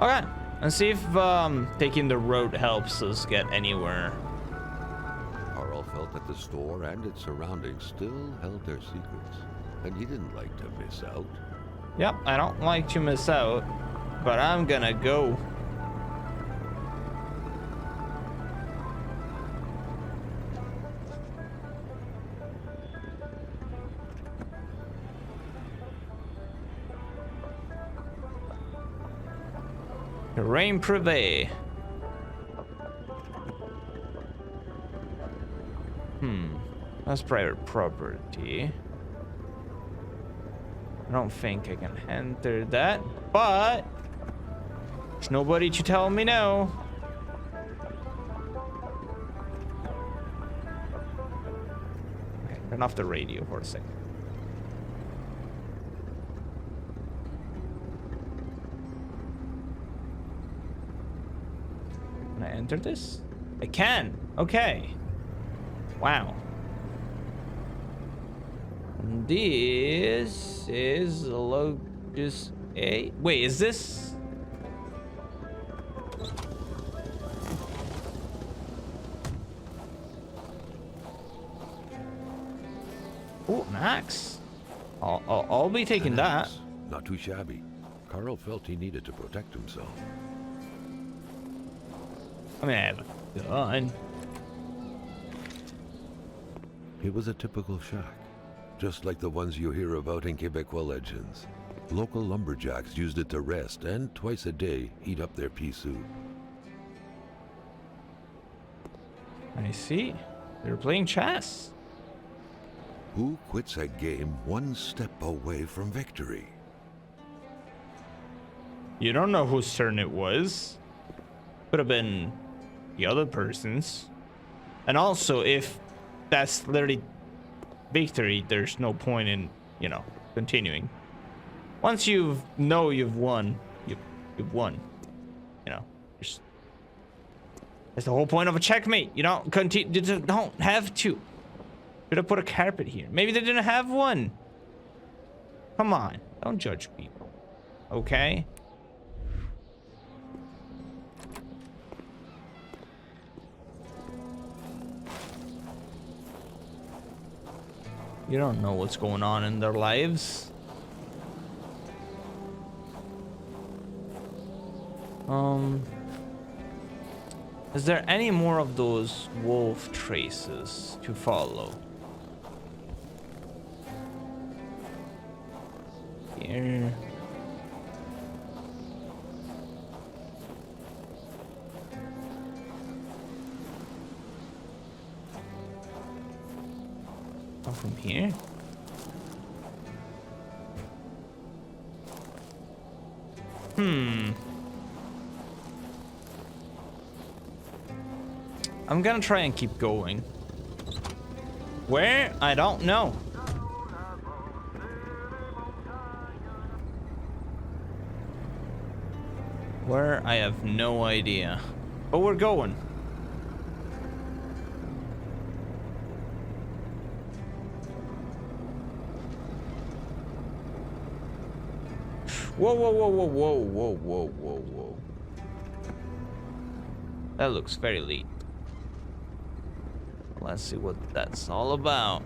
Okay, let's see if taking the road helps us get anywhere. Carl felt that the store and its surroundings still held their secrets, and he didn't like to miss out. Yep, I don't like to miss out, but I'm gonna go. Terrain privé. That's private property. I don't think I can enter that, but there's nobody to tell me no. Okay, turn off the radio for a second. Can I enter this? I can. Okay. Wow. This is Lotus A. Wait, is this? Oh, an axe. I'll be taking that. Not too shabby. Carl felt he needed to protect himself. I mean, I have a gun. It was a typical shack, just like the ones you hear about in Quebecois legends. Local lumberjacks used it to rest and twice a day eat up their pea soup. I see. They're playing chess. Who quits a game one step away from victory? You don't know whose turn it was. Could have been the other person's. And also, if that's literally victory, there's no point in, you know, continuing. Once you know you've won, you've won. You know, that's the whole point of a checkmate. You don't continue. You don't have to. Should have put a carpet here. Maybe they didn't have one. Come on, don't judge people. Okay. You don't know what's going on in their lives. Is there any more of those wolf traces to follow? Here. Oh, from here? I'm gonna try and keep going. Where? I don't know. Where? I have no idea. But we're going. Whoa, whoa, whoa, whoa, whoa, whoa, whoa, whoa, whoa. That looks very late. Let's see what that's all about.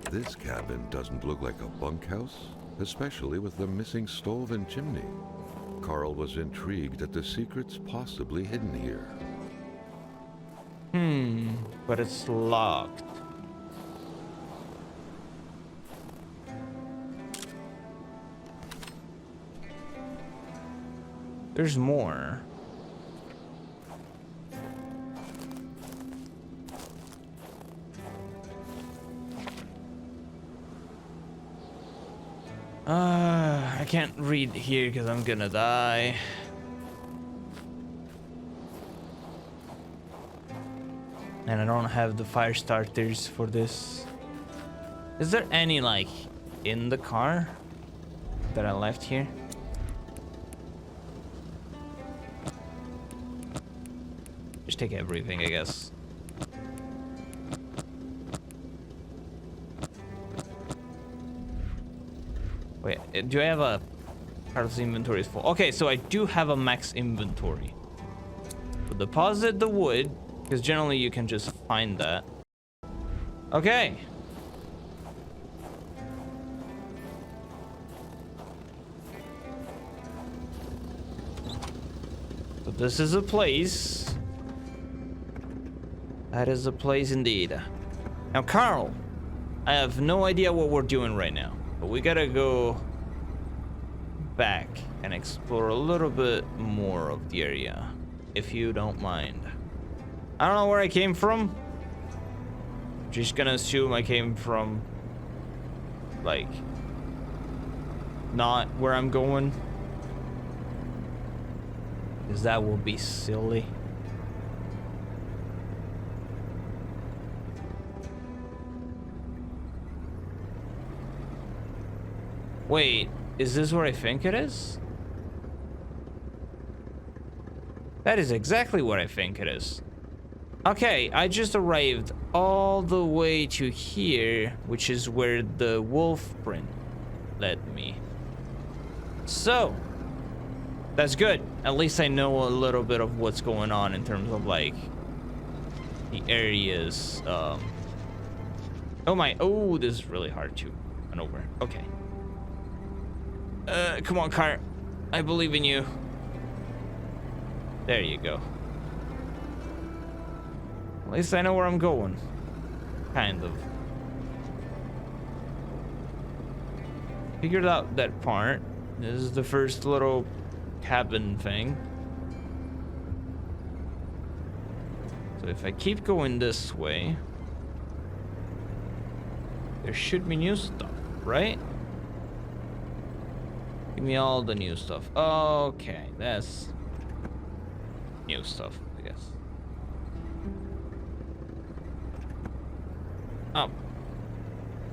This cabin doesn't look like a bunkhouse, especially with the missing stove and chimney. Carl was intrigued at the secrets possibly hidden here. But it's locked. There's more. I can't read here because I'm gonna die. And I don't have the fire starters for this. Is there any, like, in the car that I left here? Just take everything, I guess. Wait, do I have a... Carl's inventory is full. Okay, so I do have a max inventory. So deposit the wood, because generally you can just find that. Okay. So this is a place. That is a place indeed. Now, Carl, I have no idea what we're doing right now, but we gotta go back and explore a little bit more of the area, if you don't mind. I don't know where I came from. Just gonna assume I came from, like, not where I'm going, because that will be silly. Wait, is this where I think it is? That is exactly what I think it is. Okay, I just arrived all the way to here, which is where the wolf print led me. So, that's good. At least I know a little bit of what's going on in terms of, like, the areas. Oh my, oh, this is really hard to run over. Okay. Come on, car. I believe in you. There you go. At least I know where I'm going. Kind of. Figured out that part. This is the first little cabin thing. So if I keep going this way, there should be new stuff, right? Give me all the new stuff. Okay, that's new stuff, I guess. Up.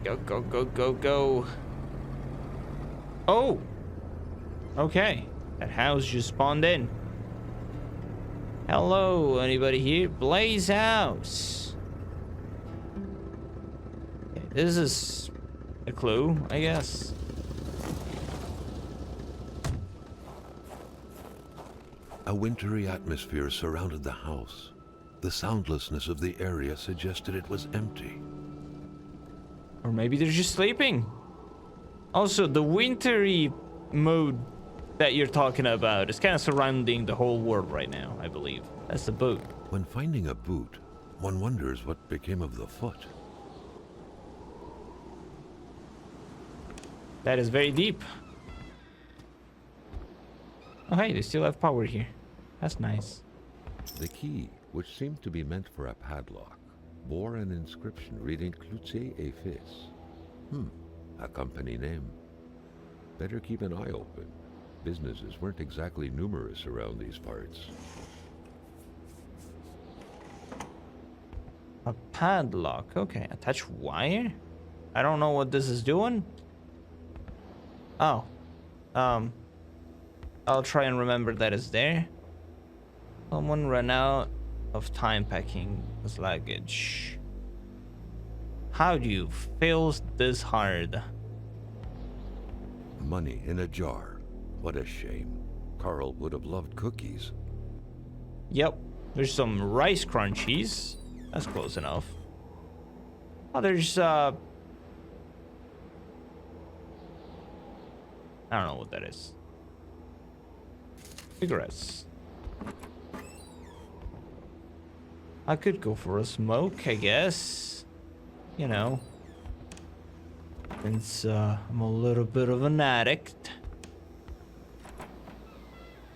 Go, go, go, go, go. Oh! Okay. That house just spawned in. Hello, anybody here? Blaze House. Okay, this is a clue, I guess. A wintry atmosphere surrounded the house. The soundlessness of the area suggested it was empty. Or maybe they're just sleeping. Also, the wintry mode that you're talking about is kind of surrounding the whole world right now, I believe. That's the boot. When finding a boot, one wonders what became of the foot. That is very deep. Oh, hey, they still have power here. That's nice. The key, which seemed to be meant for a padlock, bore an inscription reading Cloutier et Fils. A company name. Better keep an eye open. Businesses weren't exactly numerous around these parts. A padlock. Okay, attach wire? I don't know what this is doing. Oh. I'll try and remember that it's there. Someone ran out of time packing his luggage. How do you fail this hard? Money in a jar. What a shame. Carl would have loved cookies. Yep. There's some rice crunchies. That's close enough. Oh, there's I don't know what that is. Cigarettes. I could go for a smoke, I guess. You know. Since I'm a little bit of an addict.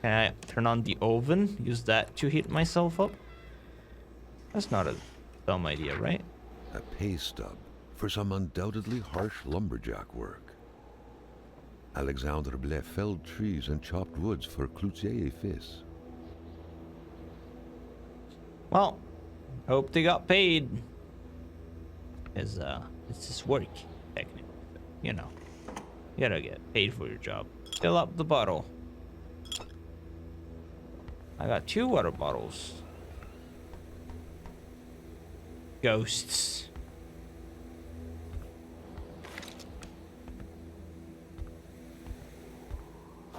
Can I turn on the oven? Use that to heat myself up? That's not a dumb idea, right? A pay stub for some undoubtedly harsh lumberjack work. Alexandre Blais felled trees and chopped woods for Cloutier et Fils. Well, hope they got paid. Because, it's just work, technically. You know, you gotta get paid for your job. Fill up the bottle. I got 2 water bottles. ghosts.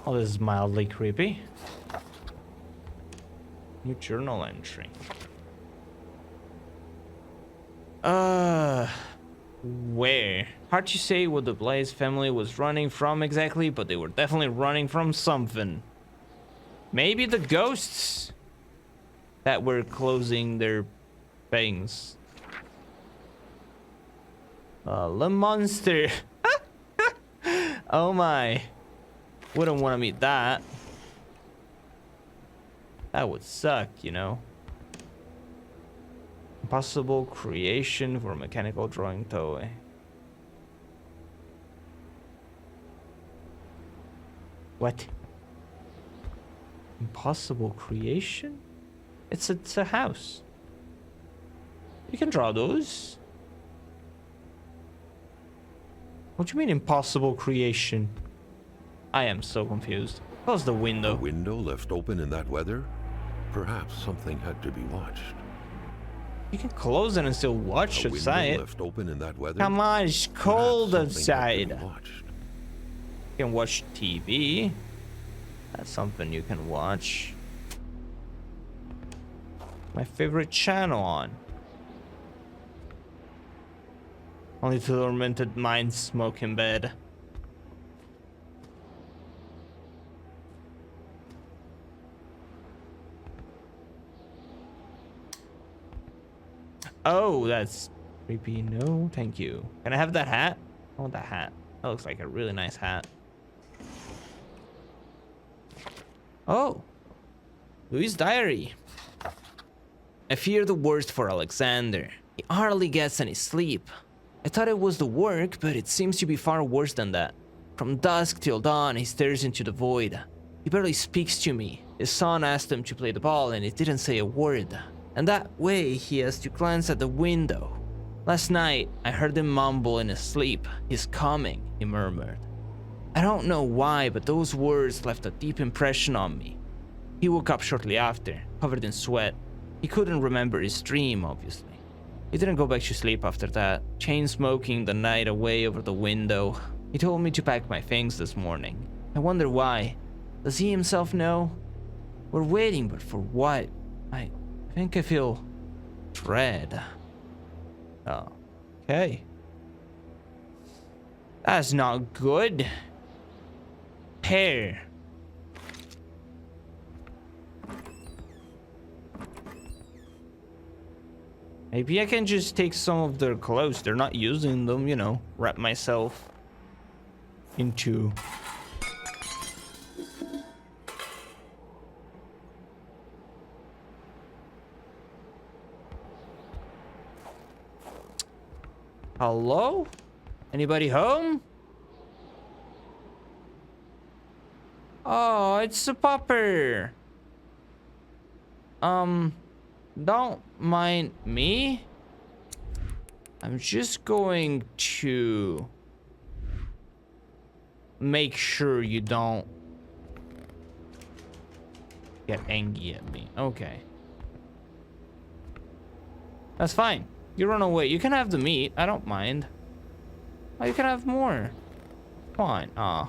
Oh, this is mildly creepy. New journal entry. Where? Hard to say what the Blaze family was running from exactly, but they were definitely running from something. Maybe the ghosts that were closing their things. The monster. Oh my. Wouldn't want to meet that. That would suck, you know. Impossible creation for mechanical drawing toy. What? Impossible creation? It's a house. You can draw those. What do you mean impossible creation? I am so confused. Close the window. A window left open in that weather? Perhaps something had to be watched. You can close it and still watch A outside. window left open in that weather? Come on, it's cold Perhaps something had to outside. be watched. You can watch TV. That's something you can watch. My favorite channel on. Only tormented minds smoke in bed. Oh, that's creepy. No, thank you. Can I have that hat? I want that hat. That looks like a really nice hat. Oh, Louis' diary. I fear the worst for Alexander. He hardly gets any sleep. I thought it was the work, but it seems to be far worse than that. From dusk till dawn, he stares into the void. He barely speaks to me. His son asked him to play the ball and he didn't say a word. And that way, he has to glance at the window. Last night, I heard him mumble in his sleep. "He's coming," he murmured. I don't know why, but those words left a deep impression on me. He woke up shortly after, covered in sweat. He couldn't remember his dream, obviously. He didn't go back to sleep after that, chain smoking the night away over the window. He told me to pack my things this morning. I wonder why. Does he himself know? We're waiting, but for what? I think I feel dread. Oh, okay. That's not good. Pear. Maybe I can just take some of their clothes. They're not using them, you know. Wrap myself into... Hello? Anybody home? Oh, it's a pupper. Don't mind me. I'm just going to make sure you don't get angry at me. Okay. That's fine. You run away. You can have the meat. I don't mind. Oh, you can have more. Fine. Aw.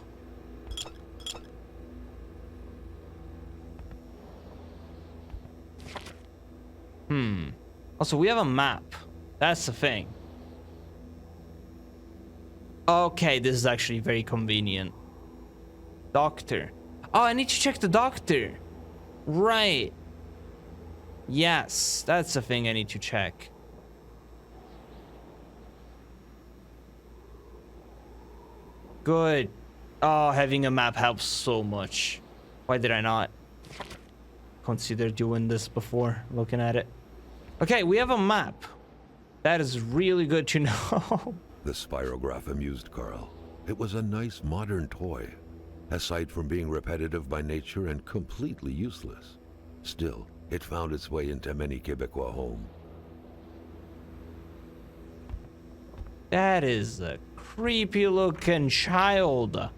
Also, we have a map. That's the thing. Okay, this is actually very convenient. Doctor. Oh, I need to check the doctor. Right. Yes, that's the thing I need to check. Good. Oh, having a map helps so much. Why did I not consider doing this before looking at it? Okay, we have a map. That is really good to know. The spirograph amused Carl. It was a nice modern toy, aside from being repetitive by nature and completely useless. Still, it found its way into many Quebecois homes. That is a creepy looking child.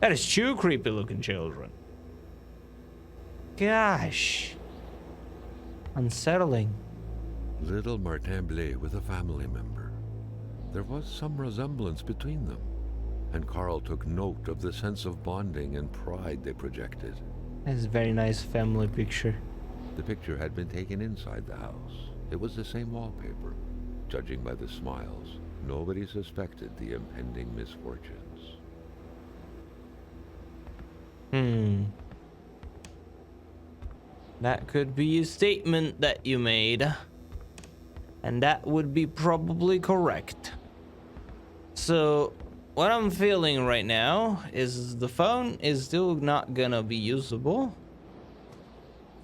That is two creepy looking children. Gosh. Unsettling. Little Martin Blais with a family member. There was some resemblance between them, and Carl took note of the sense of bonding and pride they projected. That's a very nice family picture. The picture had been taken inside the house. It was the same wallpaper. Judging by the smiles, nobody suspected the impending misfortunes. That could be a statement that you made. And that would be probably correct. So, what I'm feeling right now is the phone is still not gonna be usable.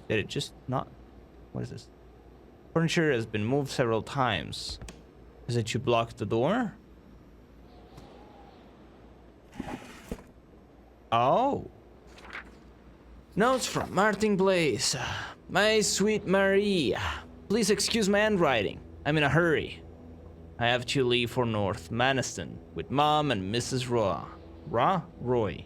Did it just not? What is this? Furniture has been moved several times. Is it you blocked the door? Oh. Notes from Martin Blaze. My sweet Marie, please excuse my handwriting. I'm in a hurry. I have to leave for North Maniston with Mom and Mrs. Roy.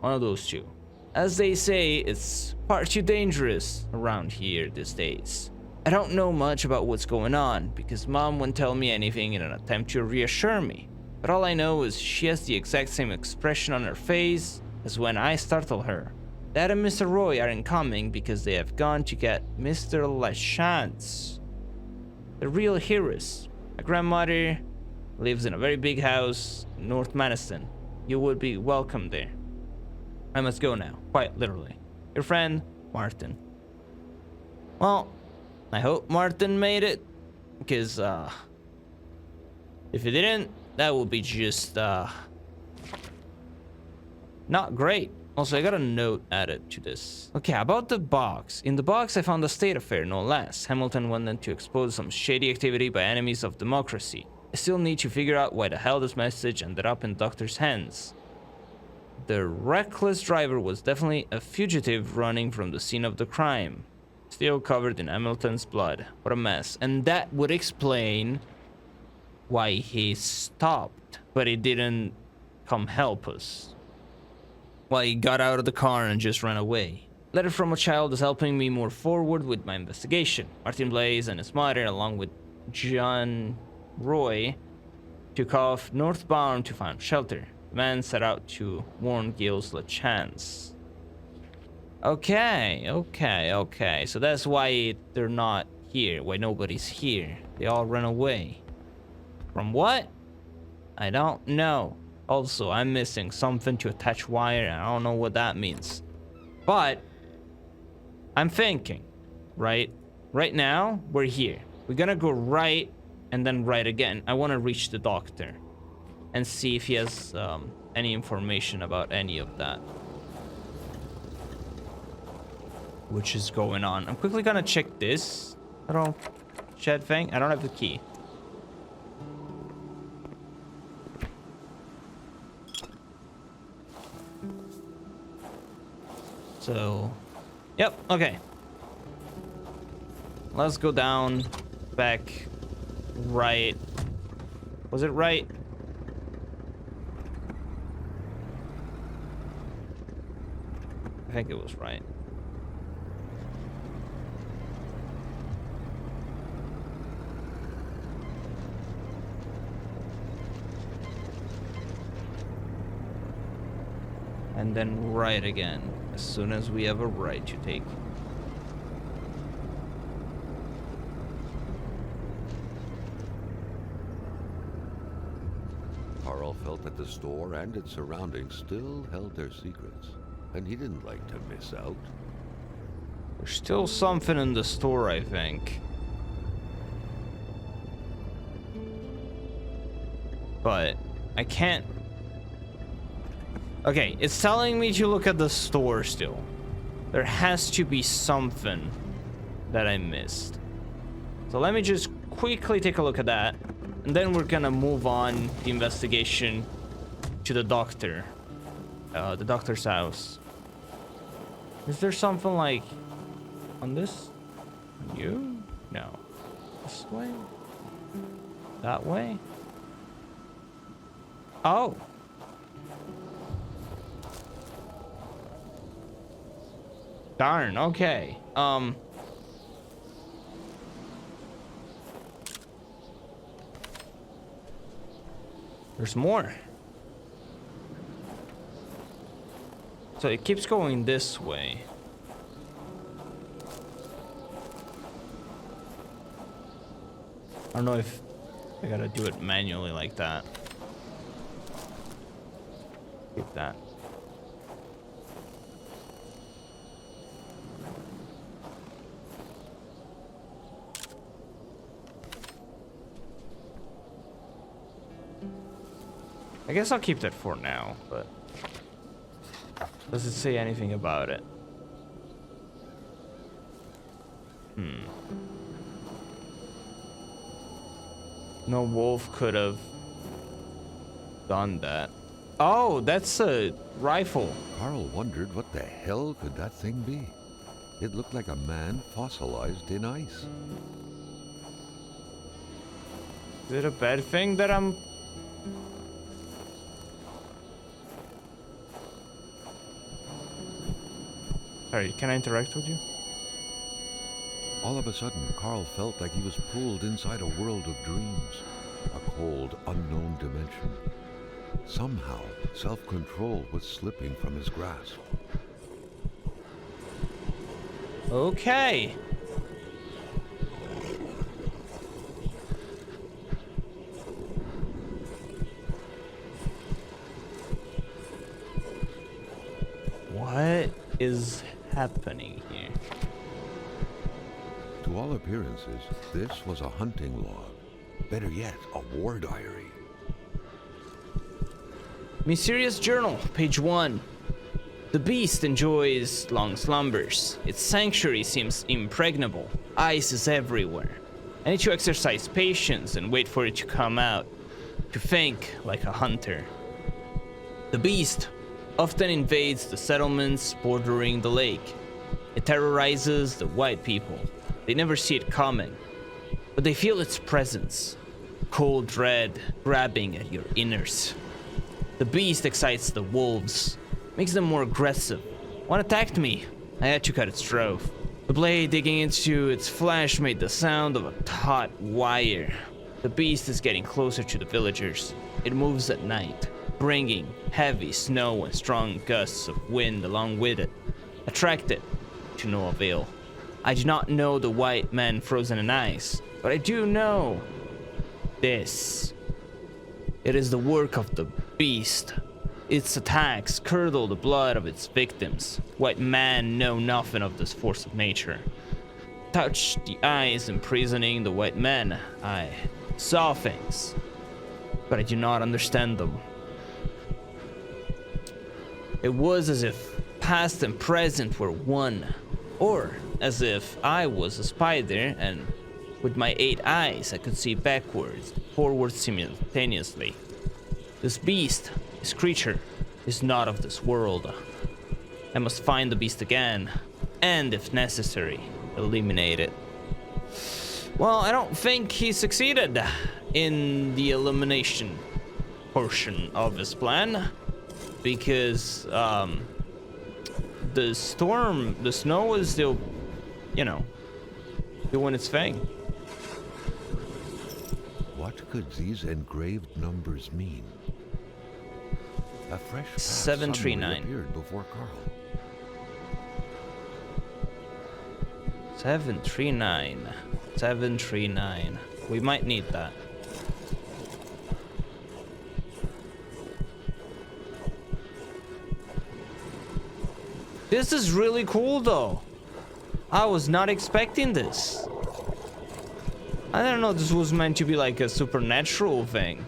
One of those two. As they say, it's far too dangerous around here these days. I don't know much about what's going on because Mom won't tell me anything in an attempt to reassure me. But all I know is she has the exact same expression on her face as when I startle her. Dad and Mr. Roy aren't coming because they have gone to get Mr. Lachance. The real heroes. My grandmother lives in a very big house in North Maniston. You would be welcome there. I must go now, quite literally. Your friend, Martin. Well, I hope Martin made it, because if he didn't, that would be just not great. Also, I got a note added to this. Okay, about the box. In the box, I found a state affair, no less. Hamilton wanted to expose some shady activity by enemies of democracy. I still need to figure out why the hell this message ended up in Doctor's hands. The reckless driver was definitely a fugitive running from the scene of the crime. Still covered in Hamilton's blood. What a mess. And that would explain why he stopped, but he didn't come help us. Why he got out of the car and just ran away. Letter from a child is helping me move forward with my investigation. Martin Blaze and his mother, along with John Roy, took off northbound to find shelter. The man set out to warn Gilles Lachance. Okay. So that's why they're not here, why nobody's here. They all ran away. From what? I don't know. Also, I'm missing something to attach wire, and I don't know what that means. But I'm thinking, right? Right now, we're here. We're gonna go right and then right again. I want to reach the doctor and see if he has any information about any of that. Which is going on. I'm quickly gonna check this little shed thing. I don't have the key. So, yep, okay. Let's go down, back, right. Was it right? I think it was right. And then right again, as soon as we have a right to take. Carl felt that the store and its surroundings still held their secrets, and he didn't like to miss out. There's still something in the store, I think. But I can't. Okay, it's telling me to look at the store still. There has to be something that I missed. So let me just quickly take a look at that. And then we're gonna move on the investigation to the doctor. The doctor's house. Is there something like on this? You? No. This way? That way? Oh. Darn, okay. There's more. So it keeps going this way. I don't know if I gotta do it manually like that. Keep that. I guess I'll keep that for now, but does it say anything about it? No wolf could have done that. Oh, that's a rifle. Carl wondered what the hell could that thing be. It looked like a man fossilized in ice. Is it a bad thing that I'm... Sorry, can I interact with you? All of a sudden, Carl felt like he was pulled inside a world of dreams, a cold, unknown dimension. Somehow, self-control was slipping from his grasp. Okay. What is happening here? To all appearances, this was a hunting log. Better yet, a war diary. Mysterious Journal, page 1. The beast enjoys long slumbers. Its sanctuary seems impregnable. Ice is everywhere. I need to exercise patience and wait for it to come out. To think like a hunter. The beast often invades the settlements bordering the lake. It terrorizes the white people. They never see it coming, but they feel its presence. Cold dread grabbing at your innards. The beast excites the wolves, makes them more aggressive. One attacked me. I had to cut its throat. The blade digging into its flesh made the sound of a taut wire. The beast is getting closer to the villagers. It moves at night, bringing heavy snow and strong gusts of wind along with it. Attracted to no avail. I do not know the white man frozen in ice, but I do know this. It is the work of the beast. Its attacks curdle the blood of its victims. White men know nothing of this force of nature. Touch the eyes imprisoning the white men. I saw things, but I do not understand them. It was as if past and present were one, or as if I was a spider and with my 8 eyes I could see backwards, forwards simultaneously. This beast, this creature, is not of this world. I must find the beast again, and if necessary, eliminate it. Well, I don't think he succeeded in the elimination portion of his plan, because the storm, the snow is still, doing its thing. What could these engraved numbers mean? A fresh path 739 appeared before Carl. 739. 739. We might need that. This is really cool though. I was not expecting this. I didn't know this was meant to be like a supernatural thing.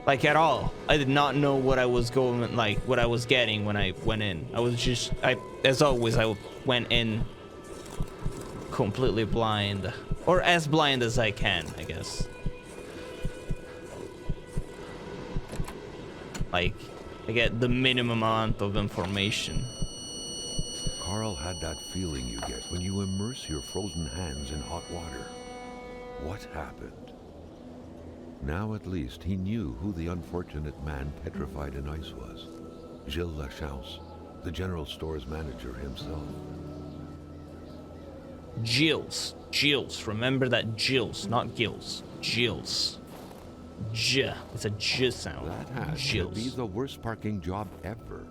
Like at all. I did not know what I was what I was getting when I went in. As always, I went in completely blind. Or as blind as I can, I guess. Like, I get the minimum amount of information. Carl had that feeling you get when you immerse your frozen hands in hot water. What happened? Now at least he knew who the unfortunate man petrified in ice was. Gilles Lachance, the general store's manager himself. Gilles. Remember that Gilles, not Gilles. Gilles. J. It's a J sound. That has to Jills. be the worst parking job ever.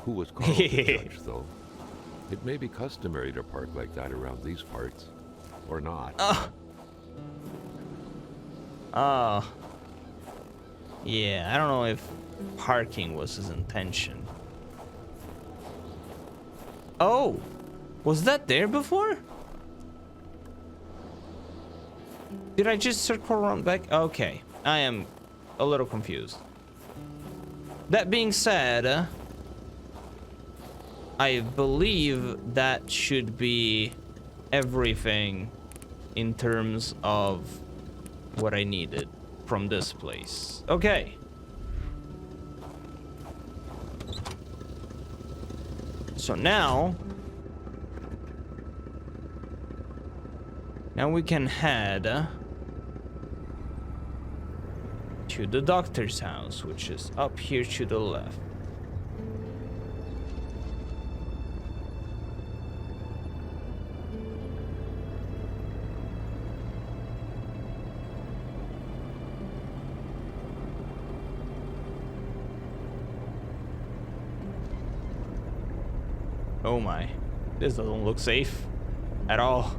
Who was called the judge, though? It may be customary to park like that around these parts. Or not. Oh. Yeah, I don't know if parking was his intention. Oh! Was that there before? Did I just circle around back? Okay, I am a little confused. That being said, I believe that should be everything in terms of what I needed from this place. Okay. So now we can head to the doctor's house, which is up here to the left. Oh my, this doesn't look safe at all.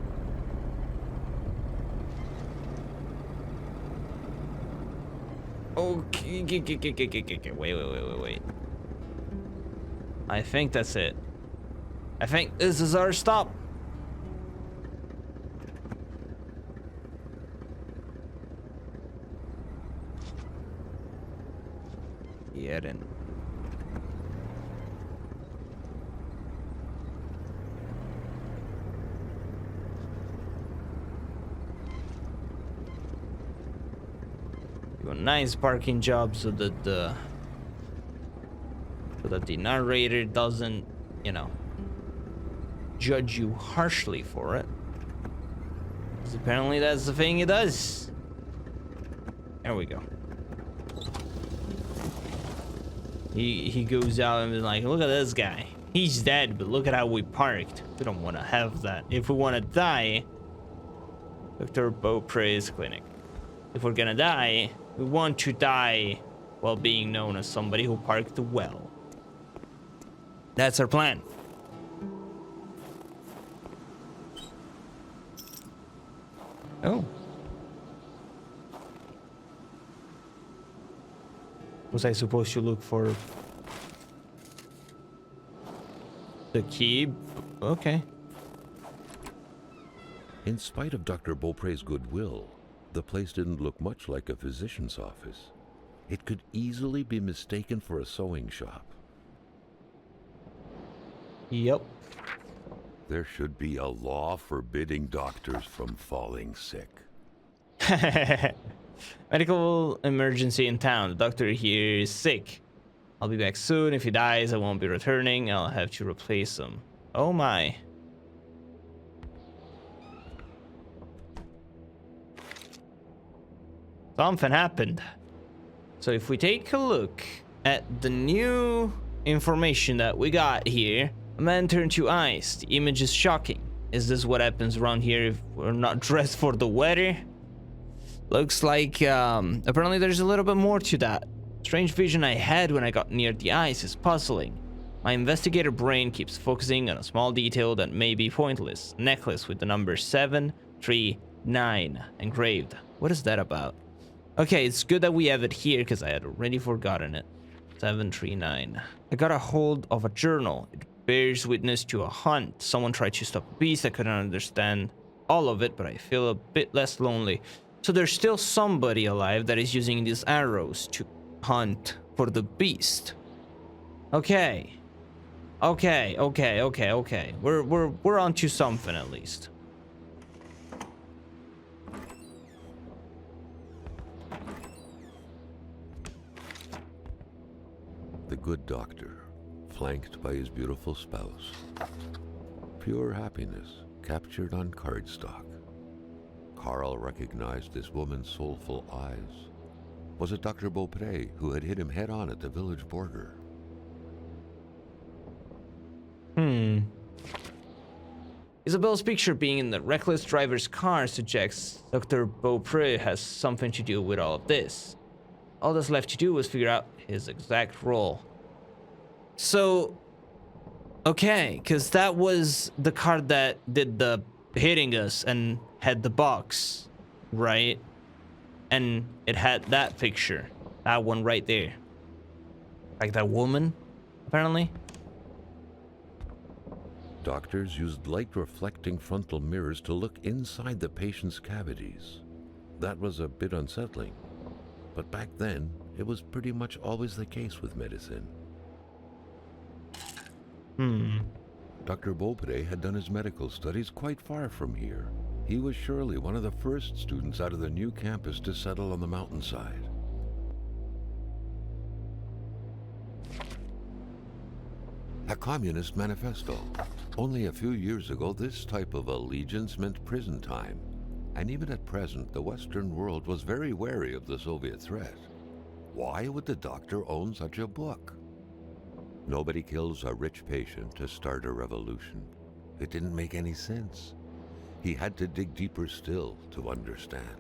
Okay, wait. I think that's it. I think this is our stop. Yeah, then. A nice parking job so that the narrator doesn't, you know, judge you harshly for it. Because apparently that's the thing he does. There we go. He goes out and is like, look at this guy. He's dead, but look at how we parked. We don't want to have that. If we want to die, Dr. Beaupre's clinic. If we're gonna die, we want to die while being known as somebody who parked well. That's our plan. Oh. Was I supposed to look for the key? Okay. In spite of Dr. Beaupre's goodwill, the place didn't look much like a physician's office. It could easily be mistaken for a sewing shop. Yep. There should be a law forbidding doctors from falling sick. Medical emergency in town. The doctor here is sick. I'll be back soon. If he dies, I won't be returning. I'll have to replace him. Oh my. Something happened. So if we take a look at the new information that we got here, a man turned to ice. The image is shocking. Is this what happens around here if we're not dressed for the weather? Looks like apparently there's a little bit more to that. Strange vision I had when I got near the ice is puzzling. My investigator brain keeps focusing on a small detail that may be pointless. A necklace with the number 739 engraved. What is that about? Okay, it's good that we have it here because I had already forgotten it. 739. I got a hold of a journal. It bears witness to a hunt. Someone tried to stop a beast. I couldn't understand all of it, but I feel a bit less lonely. So there's still somebody alive that is using these arrows to hunt for the beast. Okay. Okay. We're onto something at least. The good doctor, flanked by his beautiful spouse. Pure happiness, captured on cardstock. Carl recognized this woman's soulful eyes. Was it Dr. Beaupre who had hit him head-on at the village border? Isabel's picture being in the reckless driver's car suggests Dr. Beaupre has something to do with all of this. All that's left to do was figure out his exact role. So, okay, because that was the car that did the hitting us and had the box, right? And it had that picture, that one right there. Like that woman, apparently. Doctors used light-reflecting frontal mirrors to look inside the patient's cavities. That was a bit unsettling, but back then, it was pretty much always the case with medicine. Dr. Beaupre had done his medical studies quite far from here. He was surely one of the first students out of the new campus to settle on the mountainside. A communist manifesto. Only a few years ago, this type of allegiance meant prison time. And even at present, the Western world was very wary of the Soviet threat. Why would the doctor own such a book? Nobody kills a rich patient to start a revolution. It didn't make any sense. He had to dig deeper still to understand.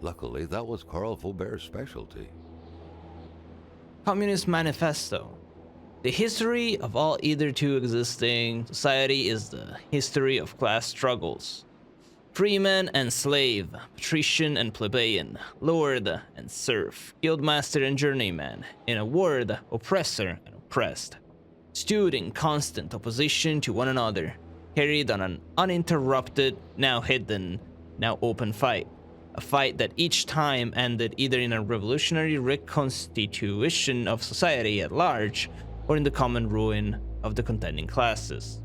Luckily, that was Karl Faubert's specialty. Communist Manifesto. The history of all hitherto existing society is the history of class struggles. Freeman and slave, patrician and plebeian, lord and serf, guildmaster and journeyman, in a word, oppressor and oppressed, stood in constant opposition to one another, carried on an uninterrupted, now hidden, now open fight. A fight that each time ended either in a revolutionary reconstitution of society at large, or in the common ruin of the contending classes.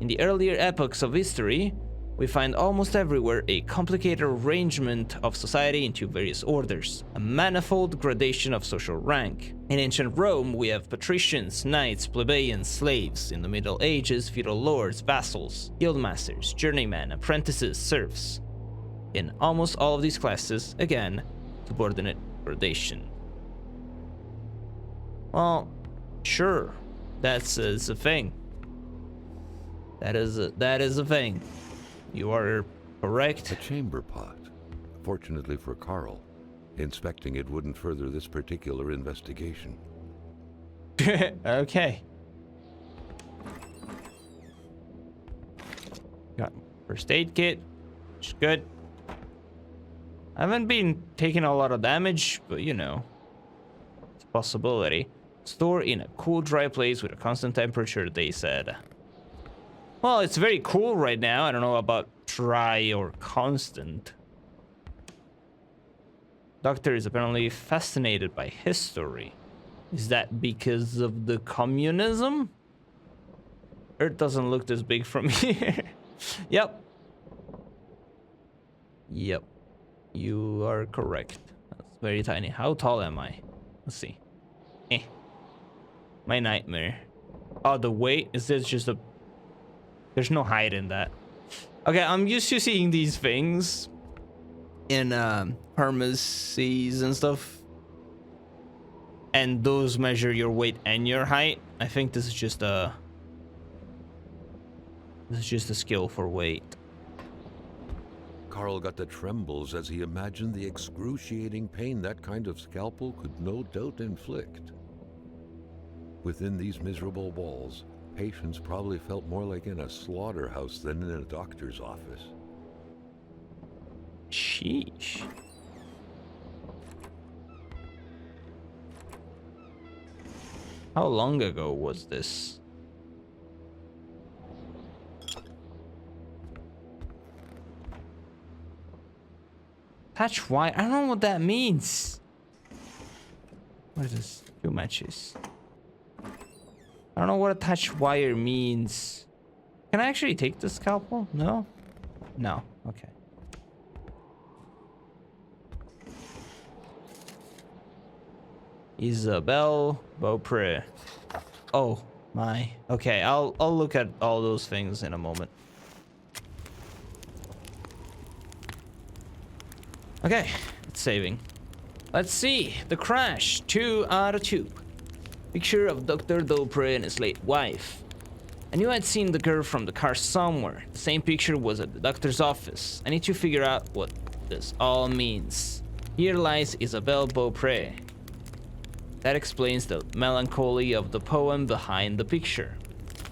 In the earlier epochs of history, we find almost everywhere a complicated arrangement of society into various orders, a manifold gradation of social rank. In ancient Rome, we have patricians, knights, plebeians, slaves. In the Middle Ages, feudal lords, vassals, guildmasters, journeymen, apprentices, serfs. In almost all of these classes, again, subordinate gradation. Well, sure, that's a thing. That is a thing. You are correct. A chamber pot. Fortunately for Karl, inspecting it wouldn't further this particular investigation. Okay. Got first aid kit, which is good. I haven't been taking a lot of damage, but you know, it's a possibility. Store in a cool, dry place with a constant temperature, they said. Well, it's very cool right now. I don't know about dry or constant. Doctor is apparently fascinated by history. Is that because of the communism? Earth doesn't look this big from here. Yep. Yep. You are correct. That's very tiny. How tall am I? Let's see. My nightmare. Oh, the weight? Is this just a... There's no height in that. Okay, I'm used to seeing these things in pharmacies and stuff. And those measure your weight and your height. I think this is just a... This is just a skill for weight. Karl got the trembles as he imagined the excruciating pain that kind of scalpel could no doubt inflict. Within these miserable walls, patients probably felt more like in a slaughterhouse than in a doctor's office. Sheesh. How long ago was this? Touch wire? I don't know what that means. What is this? 2 matches. I don't know what a touch wire means. Can I actually take the scalpel? No? No. Okay. Isabelle Beaupre. Oh my. Okay, I'll look at all those things in a moment. Okay, it's saving. Let's see. The crash. 2 out of 2. Picture of Dr. Beaupre and his late wife. I knew I'd seen the girl from the car somewhere. The same picture was at the doctor's office. I need to figure out what this all means. Here lies Isabelle Beaupre. That explains the melancholy of the poem behind the picture.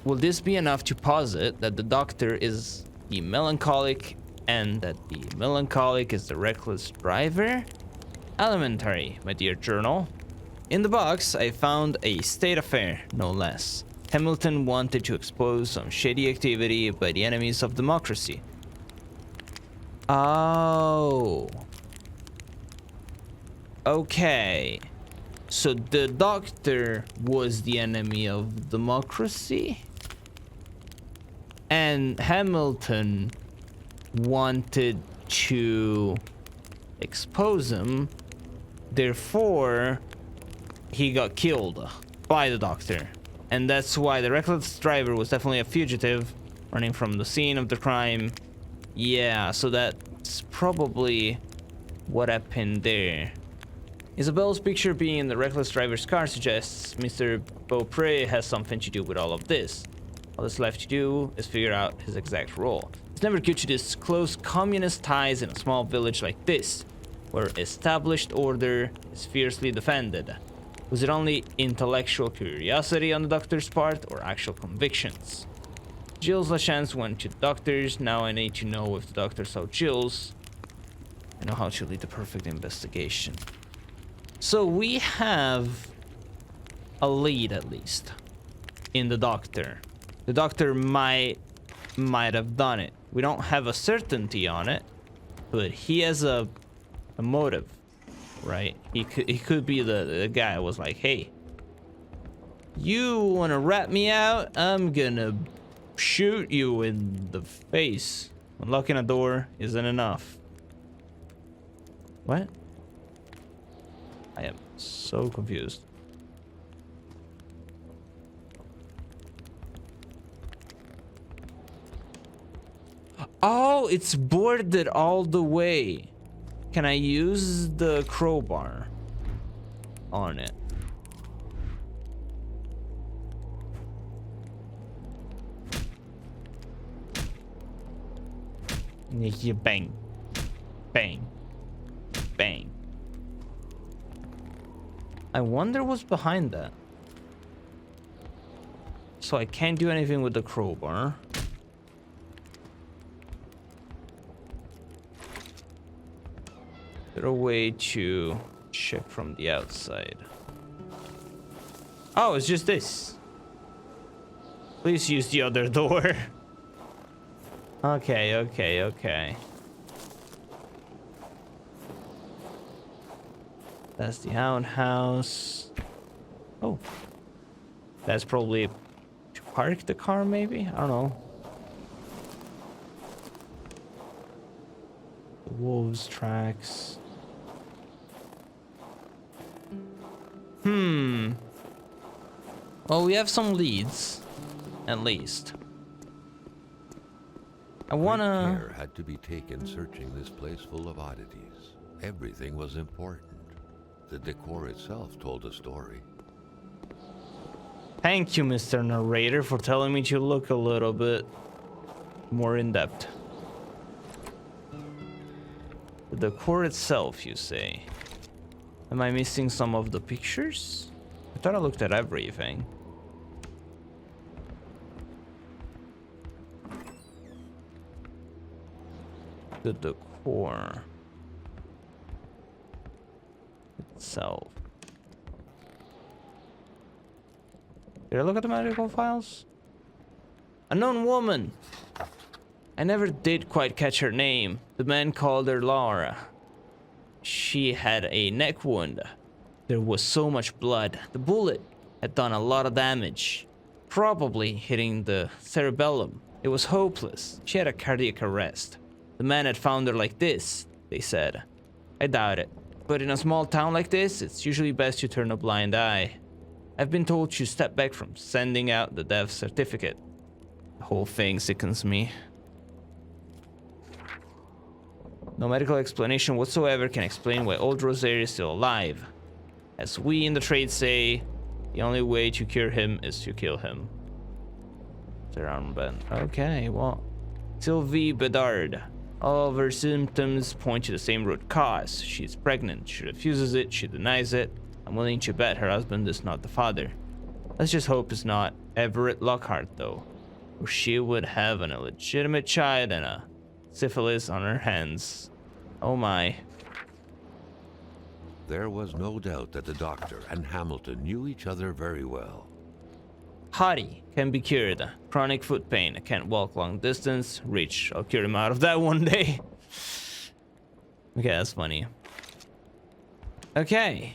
Will this be enough to posit that the doctor is the melancholic and that the melancholic is the reckless driver? Elementary, my dear journal. In the box, I found a state affair, no less. Hamilton wanted to expose some shady activity by the enemies of democracy. Oh. Okay. So the doctor was the enemy of democracy? And Hamilton wanted to expose him. Therefore, he got killed by the doctor. And that's why the reckless driver was definitely a fugitive running from the scene of the crime. Yeah, so that's probably what happened there. Isabelle's picture being in the reckless driver's car suggests Mr. Beaupre has something to do with all of this. All that's left to do is figure out his exact role. It's never good to disclose communist ties in a small village like this, where established order is fiercely defended. Was it only intellectual curiosity on the doctor's part, or actual convictions? Gilles Lachance went to the doctors. Now I need to know if the doctor saw Gilles. I know how to lead the perfect investigation. So we have a lead, at least, in the doctor. The doctor might have done it. We don't have a certainty on it, but he has a motive, right? He could be the guy who was like, hey, you want to rat me out? I'm gonna shoot you in the face. Unlocking a door isn't enough. What? I am so confused. Oh, it's boarded all the way. Can I use the crowbar on it? Yeah, bang, bang, bang. I wonder what's behind that. So I can't do anything with the crowbar. Is there a way to check from the outside? Oh, it's just this. Please use the other door. Okay. That's the outhouse. Oh. That's probably to park the car, maybe? I don't know. The wolves' tracks. Well, we have some leads, at least. I wanna... Great care had to be taken searching this place full of oddities. Everything was important. The decor itself told a story. Thank you, Mr. Narrator, for telling me to look a little bit more in depth. The decor itself, you say? Am I missing some of the pictures? I thought I looked at everything. The decor itself. Did I look at the medical files? Unknown woman. I never did quite catch her name. The man called her Laura. She had a neck wound. There was so much blood. The bullet had done a lot of damage, probably hitting the cerebellum. It was hopeless. She had a cardiac arrest. The man had found her like this, they said. I doubt it. But in a small town like this, it's usually best to turn a blind eye. I've been told to step back from sending out the death certificate. The whole thing sickens me. No medical explanation whatsoever can explain why old Rosaire is still alive. As we in the trade say, the only way to cure him is to kill him. their armband. Okay, well, Sylvie Bedard. All of her symptoms point to the same root cause. She's pregnant. She refuses it. She denies it. I'm willing to bet her husband is not the father. Let's just hope it's not Everett Lockhart, though, or she would have an illegitimate child and a syphilis on her hands. Oh my. There was no doubt that the doctor and Hamilton knew each other very well. Hottie can be cured. Chronic foot pain. I can't walk long distance. Rich. I'll cure him out of that one day. Okay, that's funny. Okay.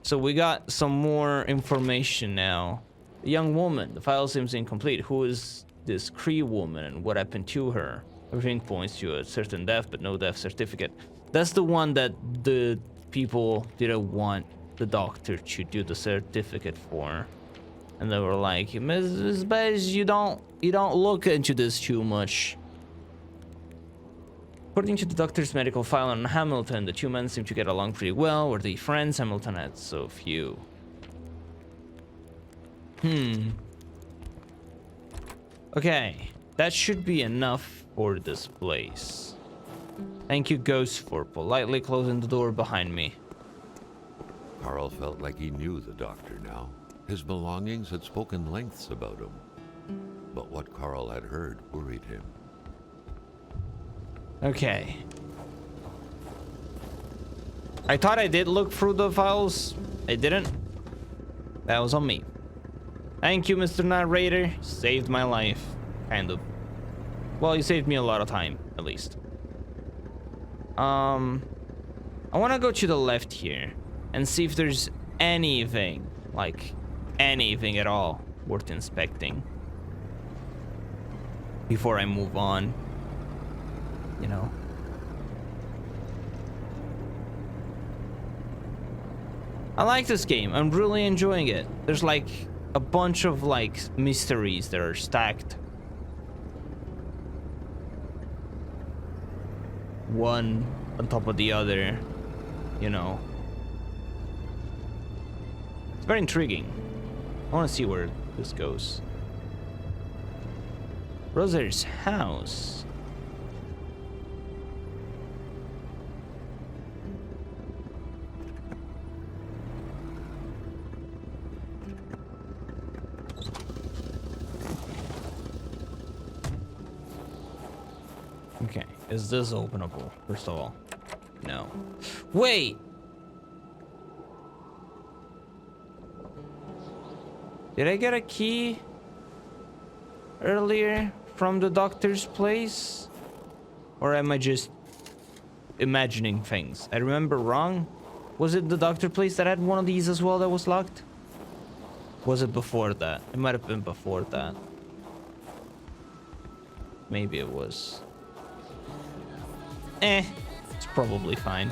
So we got some more information now. A young woman. The file seems incomplete. Who is this Cree woman and what happened to her? Everything points to a certain death, but no death certificate. That's the one that the people didn't want the doctor to do the certificate for. And they were like, Ms. Baez, you don't look into this too much. According to the doctor's medical file on Hamilton, the two men seem to get along pretty well. Were they friends? Hamilton had so few. Okay, that should be enough for this place. Thank you, Ghost, for politely closing the door behind me. Carl felt like he knew the doctor now. His belongings had spoken lengths about him. But what Carl had heard worried him. Okay. I thought I did look through the files. I didn't. That was on me. Thank you, Mr. Narrator. Saved my life. Kind of. Well, you saved me a lot of time, at least. I want to go to the left here and see if there's anything, like anything at all, worth inspecting before I move on. You know. I like this game. I'm really enjoying it. There's like a bunch of like mysteries that are stacked one on top of the other, you know. It's very intriguing. I want to see where this goes. Roser's house. Okay, is this openable, first of all? No. Wait! Did I get a key earlier from the doctor's place? Or am I just imagining things? I remember wrong? Was it the doctor place that had one of these as well that was locked? Was it before that? It might have been before that. Maybe it was. It's probably fine.